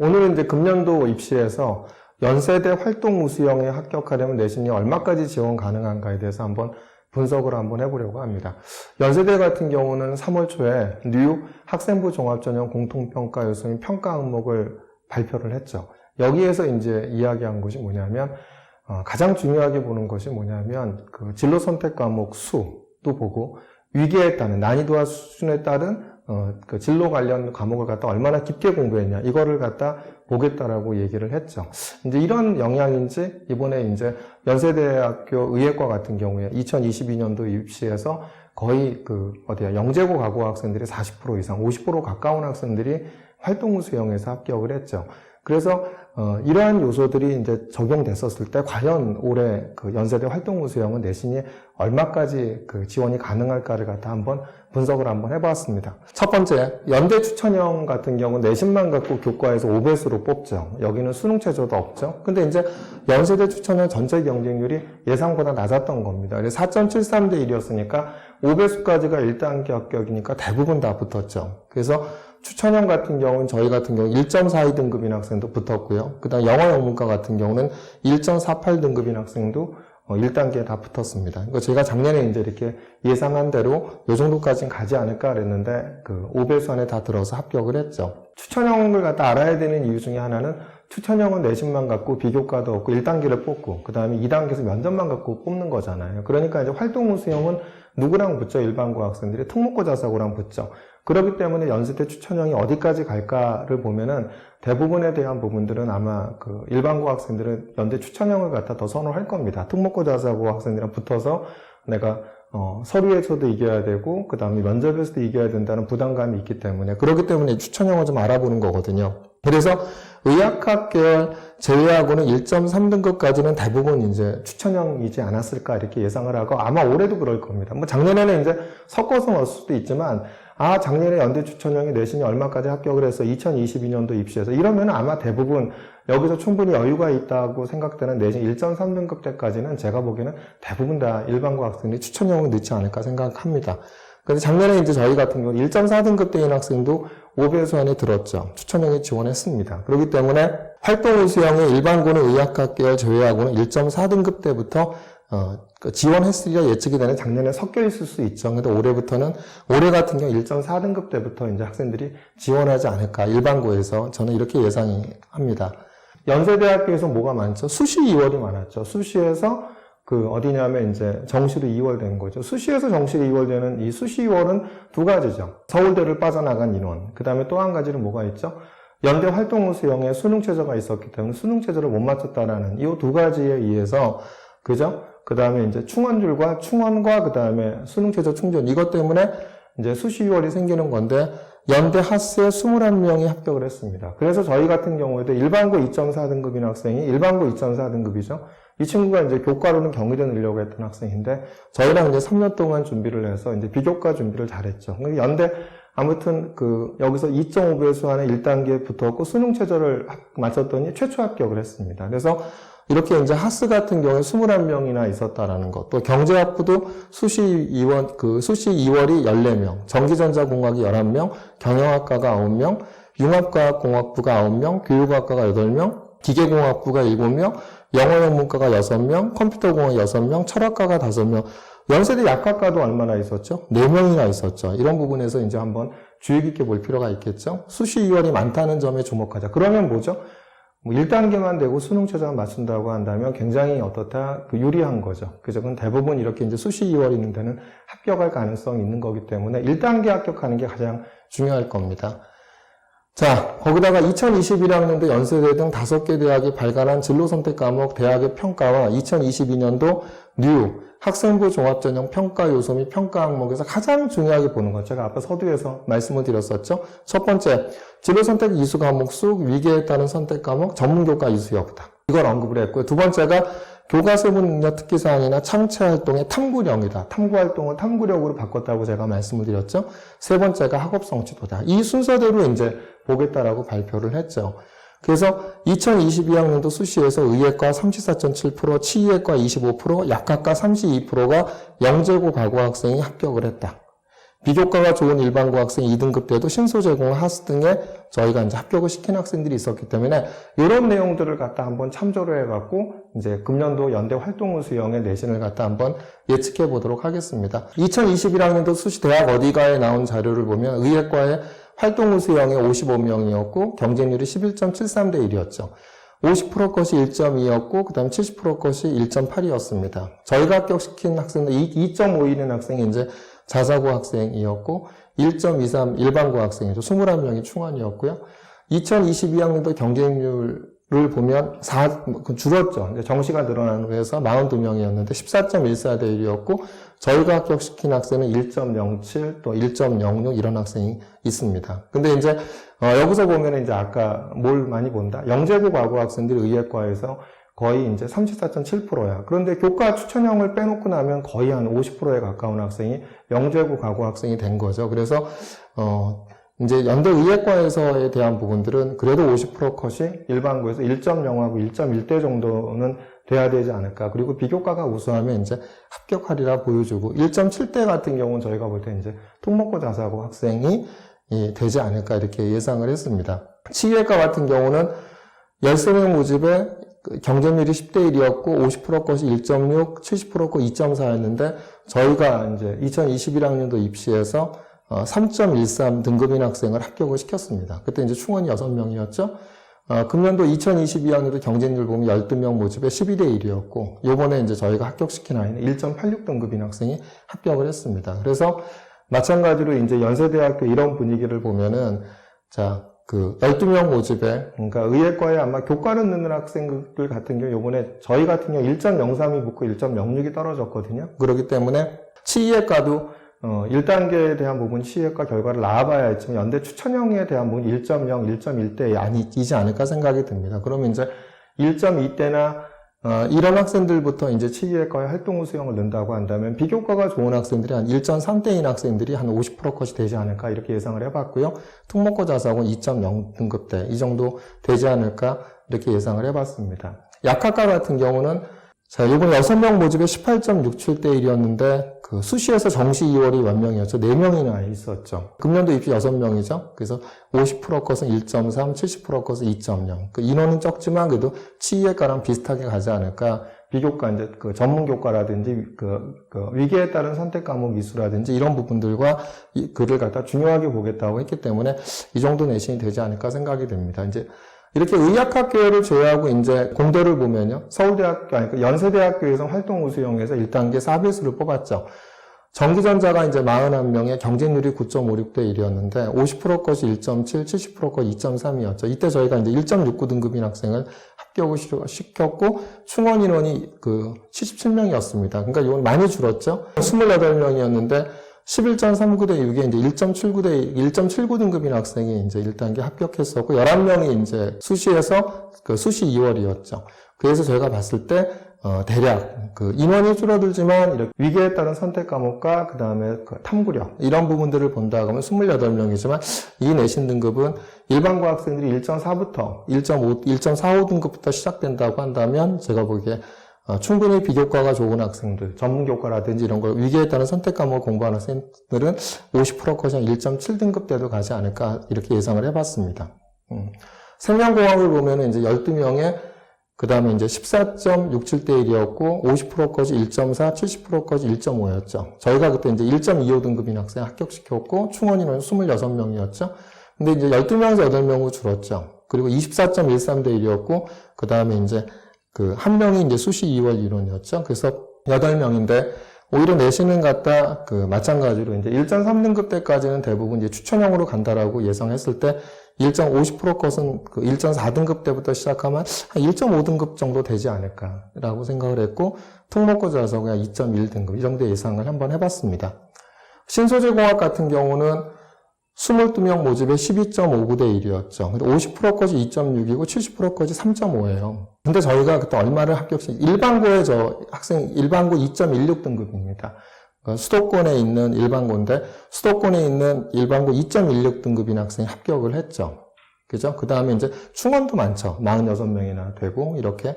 오늘은 이제 금년도 입시에서 연세대 활동우수형에 합격하려면 내신이 얼마까지 지원 가능한가에 대해서 한번 분석을 한번 해보려고 합니다. 연세대 같은 경우는 3월 초에 뉴 학생부 종합전형 공통평가 요소인 평가 항목을 발표를 했죠. 여기에서 이제 이야기한 것이 뭐냐면 가장 중요하게 보는 것이 뭐냐면 그 진로 선택 과목 수도 보고 위계에 따른 난이도와 수준에 따른 그 진로 관련 과목을 갖다 얼마나 깊게 공부했냐 이거를 갖다 보겠다라고 얘기를 했죠. 이제 이런 영향인지 이번에 이제 연세대학교 의예과 같은 경우에 2022년도 입시에서 거의 영재고 가고 학생들이 40% 이상, 50% 가까운 학생들이 활동우수형에서 합격을 했죠. 그래서 이러한 요소들이 이제 적용됐었을 때 과연 올해 그 연세대 활동우수형은 내신이 얼마까지 그 지원이 가능할까를 갖다 한번 분석을 한번 해봤습니다. 첫 번째, 연대 추천형 같은 경우 내신만 갖고 교과에서 5배수로 뽑죠. 여기는 수능 최저도 없죠. 근데 이제 연세대 추천형 전체 경쟁률이 예상보다 낮았던 겁니다. 4.73대 1이었으니까 5배수까지가 1단계 합격이니까 대부분 다 붙었죠. 그래서 추천형 같은 경우는 저희 같은 경우 1.42등급인 학생도 붙었고요. 그 다음 영어 영문과 같은 경우는 1.48등급인 학생도 1단계에 다 붙었습니다. 그러니까 제가 작년에 이제 이렇게 예상한 대로 이 정도까지는 가지 않을까 그랬는데 그 5배수 안에 다 들어서 합격을 했죠. 추천형을 갖다 알아야 되는 이유 중에 하나는 추천형은 내신만 갖고 비교과도 없고 1단계를 뽑고 그 다음에 2단계에서 면접만 갖고 뽑는 거잖아요. 그러니까 이제 활동우수형은 누구랑 붙죠? 일반고 학생들이 특목고 자사고랑 붙죠. 그렇기 때문에 연세대 추천형이 어디까지 갈까를 보면은 대부분에 대한 부분들은 아마 그 일반고 학생들은 연대 추천형을 갖다 더 선호할 겁니다. 특목고 자사고 학생들이랑 붙어서 내가 서류에서도 이겨야 되고 그 다음에 면접에서도 이겨야 된다는 부담감이 있기 때문에 그렇기 때문에 추천형을 좀 알아보는 거거든요. 그래서 의학학 계열 제외하고는 1.3등급까지는 대부분 이제 추천형이지 않았을까 이렇게 예상을 하고 아마 올해도 그럴 겁니다. 뭐 작년에는 이제 섞어서 넣을 수도 있지만 작년에 연대 추천형이 내신이 얼마까지 합격을 해서 2022년도 입시에서 이러면 아마 대부분 여기서 충분히 여유가 있다고 생각되는 내신 1.3등급 때까지는 제가 보기에는 대부분 다 일반고 학생들이 추천형을 넣지 않을까 생각합니다. 그래서 작년에 이제 저희 같은 경우는 1.4등급 때인 학생도 5배수 안에 들었죠. 추천형에 지원했습니다. 그렇기 때문에 활동우수형의 일반고는 의학학 계열 제외하고는 1.4등급 때부터 지원했으리라 예측이 되는 작년에 섞여 있을 수 있죠. 근데 올해 같은 경우 1.4등급 때부터 이제 학생들이 지원하지 않을까. 일반고에서 저는 이렇게 예상합니다. 연세대학교에서 뭐가 많죠? 수시 2월이 많았죠. 수시에서 어디냐면 이제 정시로 2월 된 거죠. 수시에서 정시로 2월 되는 이 수시 2월은 두 가지죠. 서울대를 빠져나간 인원. 그 다음에 또 한 가지는 뭐가 있죠? 연대 활동우수형에 수능 최저가 있었기 때문에 수능 최저를 못 맞췄다라는 이 두 가지에 의해서 그죠? 그 다음에 이제 충원과 그 다음에 수능 최저 충전 이것 때문에 이제 수시 2월이 생기는 건데 연대 하스에 21명이 합격을 했습니다. 그래서 저희 같은 경우에도 일반고 2.4등급인 학생이 일반고 2.4등급이죠. 이 친구가 이제 교과로는 경희대 넣으려고 했던 학생인데 저희랑 이제 3년 동안 준비를 해서 이제 비교과 준비를 잘했죠. 연대 아무튼 여기서 2.5배수 안에 1단계에 붙었고 수능 최저를 맞췄더니 최초 합격을 했습니다. 그래서 이렇게 이제 하스 같은 경우에 21명이나 있었다라는 것. 또 경제학부도 수시 2월이 14명, 전기전자공학이 11명, 경영학과가 9명, 융합과학공학부가 9명, 교육학과가 8명, 기계공학부가 7명, 영어영문과가 6명, 컴퓨터공학 6명, 철학과가 5명, 연세대 약학과도 얼마나 있었죠? 4명이나 있었죠. 이런 부분에서 이제 한번 주의 깊게 볼 필요가 있겠죠? 수시 2월이 많다는 점에 주목하자. 그러면 뭐죠? 1단계만 되고 수능 최저만 맞춘다고 한다면 굉장히 유리한 거죠. 그죠? 그건 대부분 이렇게 이제 수시 2월 있는 데는 합격할 가능성이 있는 거기 때문에 1단계 합격하는 게 가장 중요할 겁니다. 자, 거기다가 2021학년도 연세대 등 5개 대학이 발간한 진로선택 과목 대학의 평가와 2022년도 뉴 학생부 종합전형 평가 요소 및 평가 항목에서 가장 중요하게 보는 것. 제가 아까 서두에서 말씀을 드렸었죠. 첫 번째, 진로선택 이수 과목 수, 위계에 따른 선택 과목, 전문교과 이수 여부다. 이걸 언급을 했고요. 두 번째가 교과세부 능력 특기사항이나 창체활동의 탐구력이다. 탐구활동을 탐구력으로 바꿨다고 제가 말씀을 드렸죠. 세 번째가 학업성취도다. 이 순서대로 이제 보겠다라고 발표를 했죠. 그래서 2022학년도 수시에서 의예과 34.7%, 치의예과 25%, 약학과 32%가 영재고 가고 학생이 합격을 했다. 비교과가 좋은 일반고 학생 2등급 때도 신소 제공, 하스 등에 저희가 이제 합격을 시킨 학생들이 있었기 때문에 이런 내용들을 갖다 한번 참조를 해갖고 이제 금년도 연대 활동우 수형의 내신을 갖다 한번 예측해 보도록 하겠습니다. 2021학년도 수시 대학 어디가에 나온 자료를 보면 의예과의 활동우 수형이 55명이었고 경쟁률이 11.73대 1이었죠. 50% 것이 1.2였고 그 다음에 70% 것이 1.8이었습니다. 저희가 합격시킨 학생들 2.5이는 학생이 이제 자사고 학생이었고 1.23 일반고 학생이죠. 21명이 충원이었고요. 2022학년도 경쟁률을 보면 줄었죠. 정시가 늘어난 후에서 42명이었는데 14.14대 1이었고 저희가 합격시킨 학생은 1.07 또 1.06 이런 학생이 있습니다. 근데 이제 여기서 보면 이제 아까 뭘 많이 본다. 영재고 과고 학생들이 의예과에서 거의 이제 34.7%야. 그런데 교과 추천형을 빼놓고 나면 거의 한 50%에 가까운 학생이 영재고 과고 학생이 된 거죠. 그래서 이제 연대 의예과에서에 대한 부분들은 그래도 50% 컷이 일반고에서 1.0하고 1.1대 정도는 돼야 되지 않을까. 그리고 비교과가 우수하면 이제 합격하리라 보여주고 1.7대 같은 경우는 저희가 볼 때 이제 통목고 자사고 학생이 되지 않을까 이렇게 예상을 했습니다. 치의과 같은 경우는 13명 모집에 경쟁률이 10대 1이었고 50% 것이 1.6, 70% 것 2.4였는데 저희가 이제 2021학년도 입시에서 3.13 등급인 학생을 합격을 시켰습니다. 그때 이제 충원이 6명이었죠. 금년도 2022학년도 경쟁률 보면 12명 모집에 12대 1이었고 요번에 이제 저희가 합격시킨 아이는 1.86 등급인 학생이 합격을 했습니다. 그래서 마찬가지로 이제 연세대학교 이런 분위기를 보면은 자, 12명 모집에, 그러니까 의예과에 아마 교과를 넣는 학생들 같은 경우, 요번에 저희 같은 경우 1.03이 붙고 1.06이 떨어졌거든요. 그렇기 때문에 치의과도 1단계에 대한 부분 치의과 결과를 나와봐야 했지만 연대 추천형에 대한 부분 1.0, 1.1대 아니지 않을까 생각이 듭니다. 그러면 이제 1.2대나 이런 학생들부터 이제 치의과의 활동우 수형을 넣는다고 한다면 비교과가 좋은 학생들이 한 1.3대인 학생들이 한 50% 컷이 되지 않을까 이렇게 예상을 해봤고요. 특목고 자사고는 2.0 등급대 이 정도 되지 않을까 이렇게 예상을 해봤습니다. 약학과 같은 경우는 자, 이번 6명 모집에 18.67대 1이었는데, 수시에서 정시 2월이 몇 명이었죠? 4명이나 있었죠. 금년도 입시 6명이죠? 그래서 50% 것은 1.3, 70% 것은 2.0. 인원은 적지만 그래도 치의과랑 비슷하게 가지 않을까. 비교과, 이제 전문교과라든지, 위기에 따른 선택 과목 미수라든지 이런 부분들과 그를 갖다 중요하게 보겠다고 했기 때문에 이 정도 내신이 되지 않을까 생각이 됩니다. 이제 이렇게 의학학계를 제외하고 이제 공대를 보면요. 서울대학교, 아니, 연세대학교에서 활동 우수형에서 1단계 사비수를 뽑았죠. 전기전자가 이제 41명의 경쟁률이 9.56대 1이었는데 50% 것이 1.7, 70% 것 2.3이었죠. 이때 저희가 이제 1.69 등급인 학생을 합격을 시켰고 충원 인원이 77명이었습니다. 그러니까 이건 많이 줄었죠. 28명이었는데 11.39대 6에 이제 1.79 등급인 학생이 이제 1단계 합격했었고, 11명이 이제 수시에서, 수시 2월이었죠. 그래서 저희가 봤을 때, 대략, 인원이 줄어들지만, 이렇게 위기에 따른 선택 과목과, 그 다음에 탐구력, 이런 부분들을 본다 하면 28명이지만, 이 내신 등급은 일반고 학생들이 1.4부터 1.45 등급부터 시작된다고 한다면, 제가 보기에 충분히 비교과가 좋은 학생들, 전문교과라든지 이런 걸 위기에 따른 선택 과목을 공부하는 학생들은 50% 컷이 1.7등급 대도 가지 않을까 이렇게 예상을 해봤습니다. 생명공학을 보면은 이제 12명에 그 다음에 이제 14.67대 1이었고 50% 컷이 1.4, 70% 컷이 1.5였죠. 저희가 그때 이제 1.25등급인 학생 합격시켰고 충원 인원은 26명이었죠. 근데 이제 12명에서 8명으로 줄었죠. 그리고 24.13대 1이었고 그 다음에 이제 한 명이 이제 수시 2월 이론이었죠. 그래서 8명인데, 오히려 내신은 갖다, 마찬가지로 이제 1.3등급 때까지는 대부분 이제 추천형으로 간다라고 예상했을 때, 1.50% 것은 1.4등급 때부터 시작하면 한 1.5등급 정도 되지 않을까라고 생각을 했고, 특목고 자사고가 2.1등급, 이 정도 예상을 한번 해봤습니다. 신소재공학 같은 경우는 22명 모집에 12.59대 1이었죠. 근데 50% 것이 2.6이고 70% 것이 3.5예요. 근데 저희가 그때 얼마를 일반고에 일반고 2.16 등급입니다. 수도권에 있는 일반고인데, 수도권에 있는 일반고 2.16 등급인 학생이 합격을 했죠. 그죠? 그 다음에 이제 충원도 많죠. 46명이나 되고, 이렇게.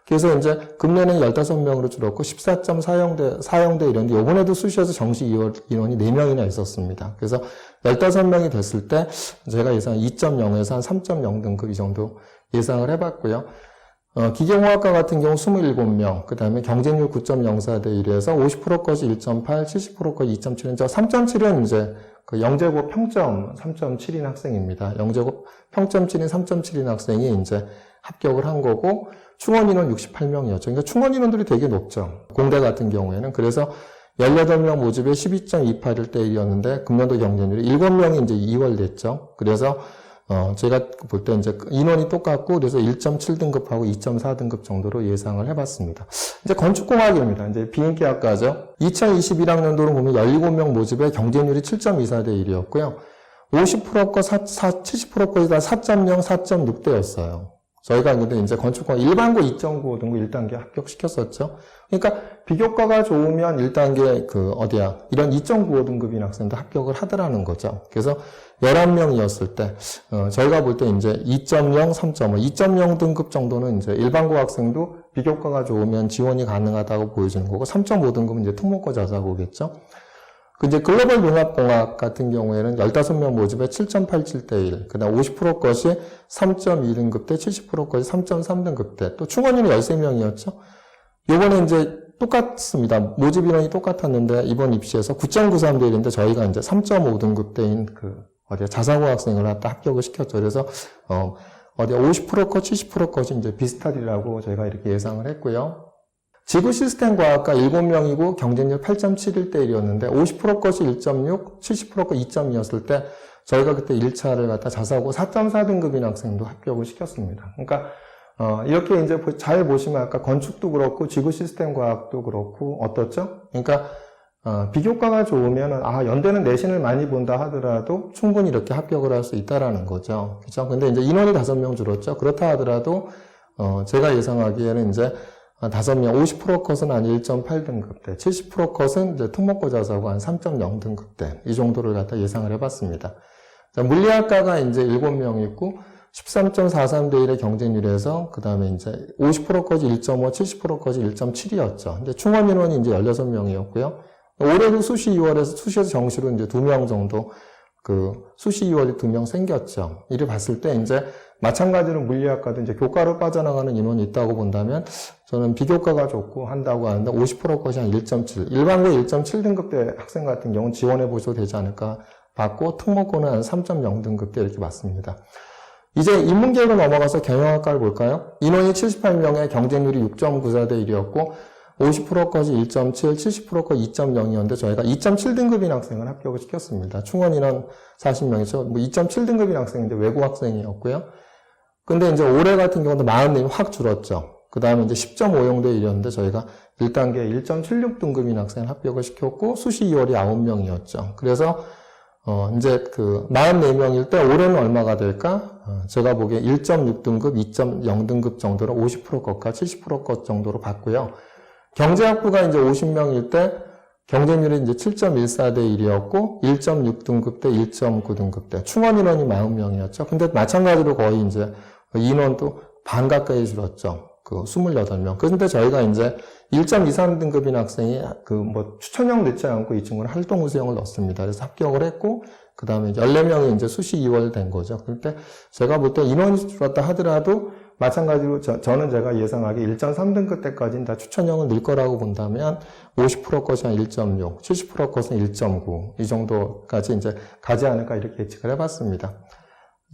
그래서 이제 금년에는 15명으로 줄었고 14.4영대 이런데 요번에도 수시에서 정시 인원이 4명이나 있었습니다. 그래서 15명이 됐을 때 제가 예상 2.0에서 한 3.0 등급 이 정도 예상을 해봤고요. 기계공학과 같은 경우 27명, 그 다음에 경쟁률 9.04대 1에서 50%까지 1.8, 70%까지 2.7, 저 3.7은 이제 그 영재고 평점 3.7인 학생입니다. 영재고 평점 7인 3.7인 학생이 이제 합격을 한 거고, 충원 인원 68명이었죠. 그러니까 충원 인원들이 되게 높죠. 공대 같은 경우에는. 그래서 18명 모집에 12.28일 대 1이었는데, 금년도 경쟁률이 7명이 이제 2월 됐죠. 그래서 제가 볼 때 이제 인원이 똑같고, 그래서 1.7등급하고 2.4등급 정도로 예상을 해봤습니다. 이제 건축공학입니다. 이제 비인기학과죠. 2021학년도로 보면 17명 모집에 경쟁률이 7.24대 1이었고요. 50%과 70%까지 다 4.0, 4.6대였어요. 저희가 근데 이제 건축공학 일반고 2.9 등급 1단계 합격시켰었죠. 그러니까 비교과가 좋으면 1단계 이런 2.95 등급인 학생도 합격을 하더라는 거죠. 그래서 11명이었을 때, 저희가 볼 때 이제 2.0, 3.5, 2.0 등급 정도는 이제 일반고 학생도 비교과가 좋으면 지원이 가능하다고 보여지는 거고, 3.5 등급은 이제 특목고 자사고겠죠. 이제 글로벌 융합공학 같은 경우에는 15명 모집에 7.87대 1, 그 다음 50% 것이 3.2등급대, 70% 것이 3.3등급대, 또 충원인은 13명이었죠. 요번에 이제 똑같습니다. 모집 인원이 똑같았는데, 이번 입시에서 9.93대 1인데, 저희가 이제 3.5등급대인 자사고 학생을 갖다 합격을 시켰죠. 그래서, 50% 컷, 70% 컷이 이제 비슷하리라고 저희가 이렇게 예상을 했고요. 지구 시스템 과학과 7명이고 경쟁률 8.71대 1이었는데 50% 것이 1.6, 70% 것 2.2였을 때 저희가 그때 1차를 갖다 자사고 4.4등급인 학생도 합격을 시켰습니다. 그러니까 이렇게 이제 잘 보시면 아까 건축도 그렇고 지구 시스템 과학도 그렇고 어떻죠? 그러니까 비교과가 좋으면 연대는 내신을 많이 본다 하더라도 충분히 이렇게 합격을 할 수 있다라는 거죠. 그렇죠? 근데 이제 인원이 5명 줄었죠. 그렇다 하더라도 제가 예상하기에는 이제 5명, 50% 컷은 한 1.8등급대, 70% 컷은 이제 특목고 자사고 한 3.0등급대, 이 정도를 갖다 예상을 해봤습니다. 자, 물리학과가 이제 7명 있고, 13.43대 1의 경쟁률에서, 그 다음에 이제 50% 컷이 1.5, 70% 컷이 1.7이었죠. 근데 충원 인원이 이제 16명이었고요. 올해도 수시에서 정시로 이제 2명 정도, 수시 2월에 2명 생겼죠. 이를 봤을 때 이제 마찬가지로 물리학과도 이제 교과로 빠져나가는 인원이 있다고 본다면 저는 비교과가 좋고 한다고 하는데 50% 것이 한 1.7, 일반고 1.7등급대 학생 같은 경우는 지원해 보셔도 되지 않을까 봤고 특목고는 한 3.0등급대 이렇게 봤습니다. 이제 인문계로 넘어가서 경영학과를 볼까요? 인원이 78명에 경쟁률이 6.94대 1이었고 50%까지 1.7, 70%까지 2.0이었는데 저희가 2.7등급인 학생을 합격을 시켰습니다. 충원 인원 40명이죠. 2.7등급인 학생인데 외국 학생이었고요. 근데 이제 올해 같은 경우도 40명이 확 줄었죠. 그 다음에 이제 10.5영대 1이었는데 저희가 1단계 1.76등급인 학생을 합격을 시켰고 수시 2월이 9명이었죠. 그래서 이제 44명일 때 올해는 얼마가 될까? 제가 보기에 1.6등급, 2.0등급 정도로 50% 것과 70% 것 정도로 봤고요. 경제학부가 이제 50명일 때 경쟁률이 이제 7.14대 1이었고 1.6등급 대 1.9등급 대 충원 인원이 40명이었죠. 근데 마찬가지로 거의 이제 인원도 반 가까이 줄었죠. 28명. 그런데 저희가 이제 1.23등급인 학생이 추천형 넣지 않고 이 친구는 활동 우수형을 넣었습니다. 그래서 합격을 했고 그 다음에 14명이 이제 수시 2월 된 거죠. 그런데 제가 볼 때 인원이 줄었다 하더라도 마찬가지로 저는 제가 예상하기 1.3등급 때까지는 다 추천형을 넣을 거라고 본다면 50% 것이 한 1.6, 70% 것은 1.9 이 정도까지 이제 가지 않을까 이렇게 예측을 해봤습니다.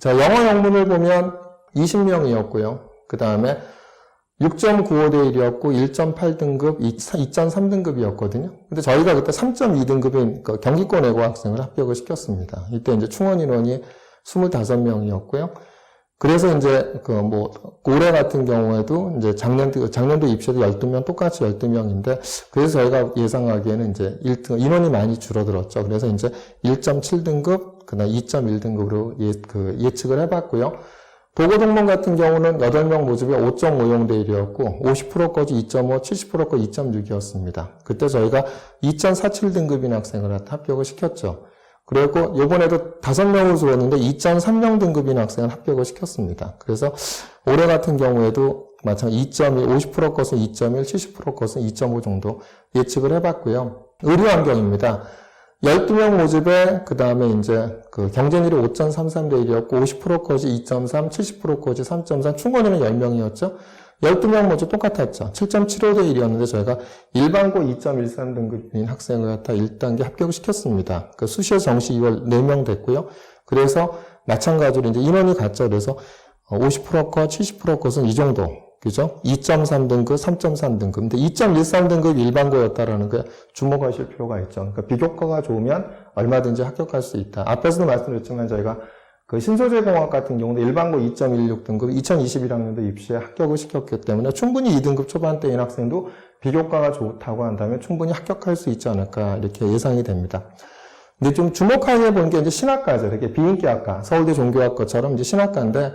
자, 영어 영문을 보면 20명이었고요. 그 다음에 6.95대 1이었고 1.8등급, 2.3등급이었거든요. 근데 저희가 그때 3.2등급인 경기권 외고 학생을 합격을 시켰습니다. 이때 이제 충원 인원이 25명이었고요. 그래서 이제 올해 같은 경우에도 이제 작년도 입시에도 12명 똑같이 12명인데 그래서 저희가 예상하기에는 이제 인원이 많이 줄어들었죠. 그래서 이제 1.7등급, 그다음 2.1등급으로 예측을 해봤고요. 도고동문 같은 경우는 8명 모집에 5.5영대 1이었고 50%까지 2.5, 70%까지 2.6이었습니다. 그때 저희가 2.47등급인 학생을 합격을 시켰죠. 그리고 이번에도 5명을 줄었는데 2.3영 등급인 학생을 합격을 시켰습니다. 그래서 올해 같은 경우에도 마찬가지 2.1, 50% 것은 2.1, 70% 것은 2.5 정도 예측을 해봤고요. 의료 환경입니다. 12명 모집에, 그 다음에 이제 그 경쟁률이 5.33대 1이었고, 50% 것이 2.3, 70% 것이 3.3, 충원이는 10명이었죠. 12명 모집 똑같았죠. 7.75대 1이었는데 저희가 일반고 2.13 등급인 학생을 갖다 1단계 합격시켰습니다. 그 수시에서 정시 2월 4명 됐고요. 그래서 마찬가지로 이제 인원이 같죠. 그래서 50%컷, 70%컷은 이 정도. 그죠? 2.3등급, 3.3등급. 근데 2.13등급 일반고였다라는 게 주목하실 필요가 있죠. 그러니까 비교과가 좋으면 얼마든지 합격할 수 있다. 앞에서도 말씀드렸지만 저희가 그 신소재공학 같은 경우는 일반고 2.16등급 2021학년도 입시에 합격을 시켰기 때문에 충분히 2등급 초반대인 학생도 비교과가 좋다고 한다면 충분히 합격할 수 있지 않을까 이렇게 예상이 됩니다. 근데 좀 주목하게 보는 게 이제 신학과죠. 이렇게 비인기학과, 서울대 종교학과처럼 이제 신학과인데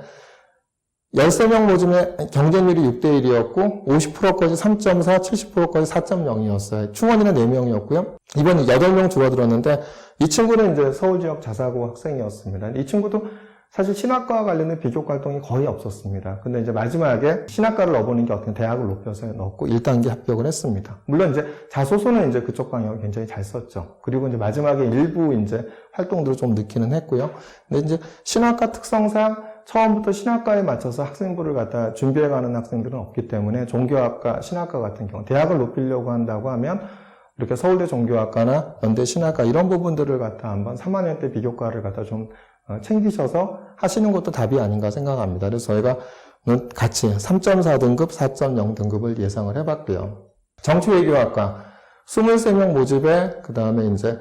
13명 모집에 경쟁률이 6대 1이었고 50%까지 3.4, 70%까지 4.0이었어요. 충원이는 4명이었고요. 이번에 8명 줄어들었는데 이 친구는 이제 서울 지역 자사고 학생이었습니다. 이 친구도 사실 신학과와 관련된 비교과 활동이 거의 없었습니다. 근데 이제 마지막에 신학과를 넣어보는 게 어떻게 대학을 높여서 넣었고 1단계 합격을 했습니다. 물론 이제 자소서는 이제 그쪽 방향을 굉장히 잘 썼죠. 그리고 이제 마지막에 일부 이제 활동들을 좀 넣기는 했고요. 근데 이제 신학과 특성상 처음부터 신학과에 맞춰서 학생부를 갖다 준비해가는 학생들은 없기 때문에 종교학과, 신학과 같은 경우 대학을 높이려고 한다고 하면 이렇게 서울대 종교학과나 연대 신학과 이런 부분들을 갖다 한번 3학년 때 비교과를 갖다 좀 챙기셔서 하시는 것도 답이 아닌가 생각합니다. 그래서 저희가 같이 3.4등급, 4.0등급을 예상을 해봤고요. 정치외교학과 23명 모집에 그 다음에 이제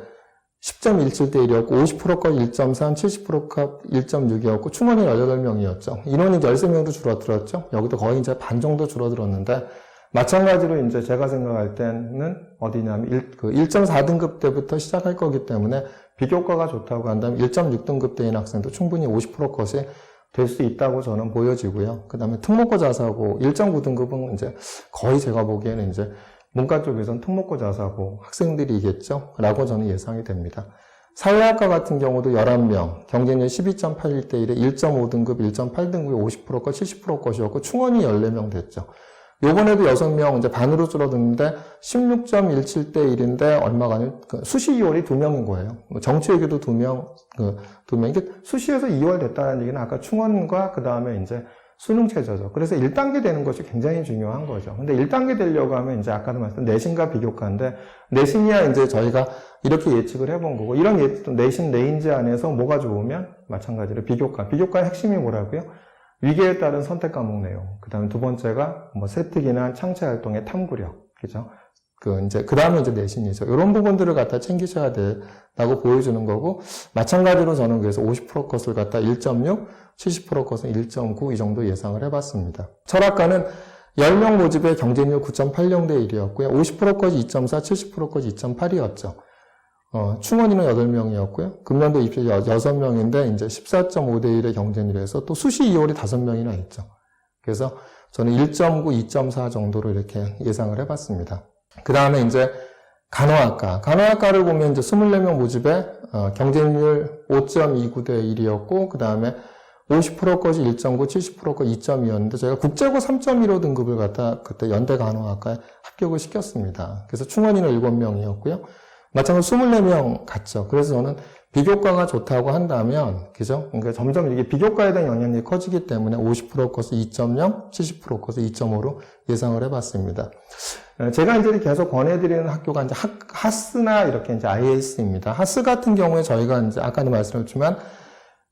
10.17대 1이었고 50%컷 1.3, 70%컷 1.6이었고 충원이 18명이었죠. 인원이 13명으로 줄어들었죠. 여기도 거의 이제 반 정도 줄어들었는데 마찬가지로 이제 제가 생각할 때는 어디냐면 1.4등급 때부터 시작할 거기 때문에 비교과가 좋다고 한다면 1.6등급 대인 학생도 충분히 50%컷이 될 수 있다고 저는 보여지고요. 그 다음에 특목고 자사고 1.9등급은 이제 거의 제가 보기에는 이제 문과 쪽에서는 특목고 자사고 학생들이겠죠? 라고 저는 예상이 됩니다. 사회학과 같은 경우도 11명, 경쟁률 12.81대 1에 1.5등급, 1.8등급이 50%컷, 70%컷이었고, 충원이 14명 됐죠. 요번에도 6명, 이제 반으로 줄어드는데, 16.17대 1인데, 얼마가 아니면, 수시 2월이 2명인 거예요. 정치외교도 2명, 2명. 이게 수시에서 2월 됐다는 얘기는 아까 충원과 그 다음에 이제 수능 최저죠. 그래서 1단계 되는 것이 굉장히 중요한 거죠. 근데 1단계 되려고 하면 이제 아까도 말씀드린 내신과 비교과인데, 내신이야 이제 저희가 이렇게 예측을 해본 거고, 이런 내신 레인지 안에서 뭐가 좋으면 마찬가지로 비교과. 비교과의 핵심이 뭐라고요? 위계에 따른 선택 과목 내용. 그 다음에 두 번째가 뭐 세특이나 창체 활동의 탐구력. 그죠? 그 다음에 이제 내신이죠. 이런 부분들을 갖다 챙기셔야 된다고 보여주는 거고, 마찬가지로 저는 그래서 50% 컷을 갖다 1.6, 70% 컷은 1.9 이 정도 예상을 해봤습니다. 철학과는 10명 모집에 경쟁률 9.80대 1이었고요. 50% 컷이 2.4, 70% 컷이 2.8이었죠. 충원이는 8명이었고요. 금년도 입시 6명인데, 이제 14.5대 1의 경쟁률에서 또 수시 2월이 5명이나 있죠. 그래서 저는 1.9, 2.4 정도로 이렇게 예상을 해봤습니다. 그 다음에 이제 간호학과. 간호학과를 보면 이제 24명 모집에, 경쟁률 5.29대 1이었고, 그 다음에 50% 것이 1.9, 70% 것 2.2였는데, 저희가 국제고 3.15 등급을 갖다 그때 연대 간호학과에 합격을 시켰습니다. 그래서 충원이는 7명이었고요. 마찬가지로 24명 갔죠. 그래서 저는 비교과가 좋다고 한다면, 그죠? 그러니까 점점 이게 비교과에 대한 영향력이 커지기 때문에 50% 것을 2.0, 70% 것을 2.5로 예상을 해봤습니다. 제가 이제 계속 권해드리는 학교가 이제 하스나 이렇게 이제 IS입니다. 하스 같은 경우에 저희가 이제 아까도 말씀드렸지만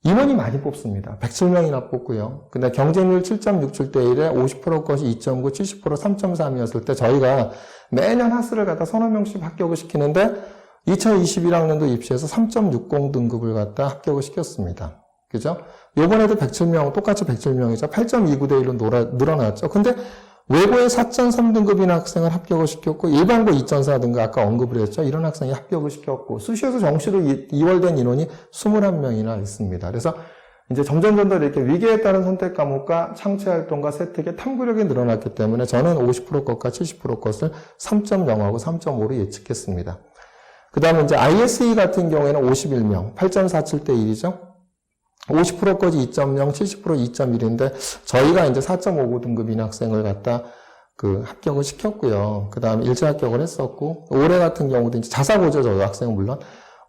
인원이 많이 뽑습니다. 107명이나 뽑고요. 근데 경쟁률 7.67대 1에 50% 것이 2.9, 70% 3.3이었을 때 저희가 매년 하스를 갖다 서너 명씩 합격을 시키는데 2021학년도 입시에서 3.60 등급을 갖다 합격을 시켰습니다. 그죠? 요번에도 107명, 똑같이 107명이죠. 8.29대 1로 늘어났죠. 근데 외고에 4.3등급인 학생을 합격을 시켰고, 일반고 2.4등급 아까 언급을 했죠. 이런 학생이 합격을 시켰고, 수시에서 정시로 2월된 인원이 21명이나 있습니다. 그래서 이제 점점 더 이렇게 위계에 따른 선택 과목과 창체 활동과 세특의 탐구력이 늘어났기 때문에 저는 50% 것과 70% 것을 3.0하고 3.5로 예측했습니다. 그 다음에 이제 ISE 같은 경우에는 51명, 8.47대 1이죠. 50%까지 2.0, 70% 2.1인데 저희가 이제 4.59 등급인 학생을 갖다 합격을 시켰고요. 그 다음에 일제 합격을 했었고, 올해 같은 경우도 이제 자사고죠, 저 학생은 물론.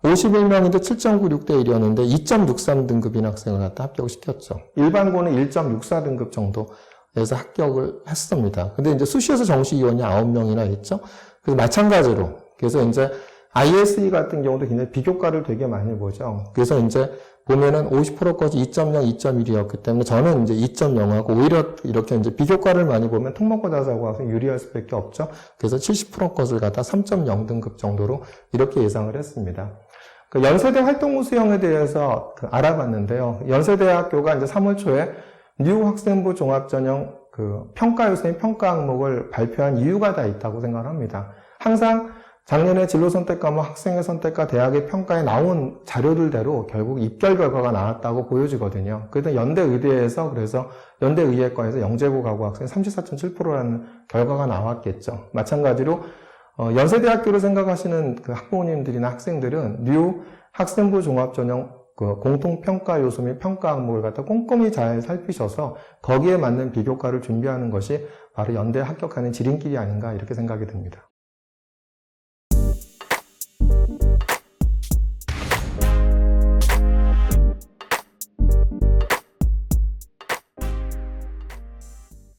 51명인데 7.96대 1이었는데 2.63 등급인 학생을 갖다 합격을 시켰죠. 일반고는 1.64 등급 정도에서 합격을 했습니다. 근데 이제 수시에서 정시위원이 9명이나 있죠. 그래서 마찬가지로. 그래서 이제 ISE 같은 경우도 굉장히 비교과를 되게 많이 보죠. 그래서 이제 보면은 50%까지 2.0, 2.1이었기 때문에 저는 이제 2.0하고 오히려 이렇게 이제 비교과를 많이 보면 통합과 자사고가 유리할 수밖에 없죠. 그래서 70% 것을 갖다 3.0 등급 정도로 이렇게 예상을 했습니다. 연세대 활동우 수형에 대해서 알아봤는데요. 연세대학교가 이제 3월 초에 뉴 학생부 종합전형 평가 요소인 평가 항목을 발표한 이유가 다 있다고 생각합니다. 항상 작년에 진로 선택 과목, 학생의 선택과 대학의 평가에 나온 자료들대로 결국 입결 결과가 나왔다고 보여지거든요. 그래서 연대의대에서 그래서 연대의예과에서 영재고 가고 학생 34.7%라는 결과가 나왔겠죠. 마찬가지로 연세대학교를 생각하시는 학부모님들이나 학생들은 뉴 학생부 종합전형 공통평가 요소 및 평가 항목을 갖다 꼼꼼히 잘 살피셔서 거기에 맞는 비교과를 준비하는 것이 바로 연대에 합격하는 지름길이 아닌가 이렇게 생각이 듭니다.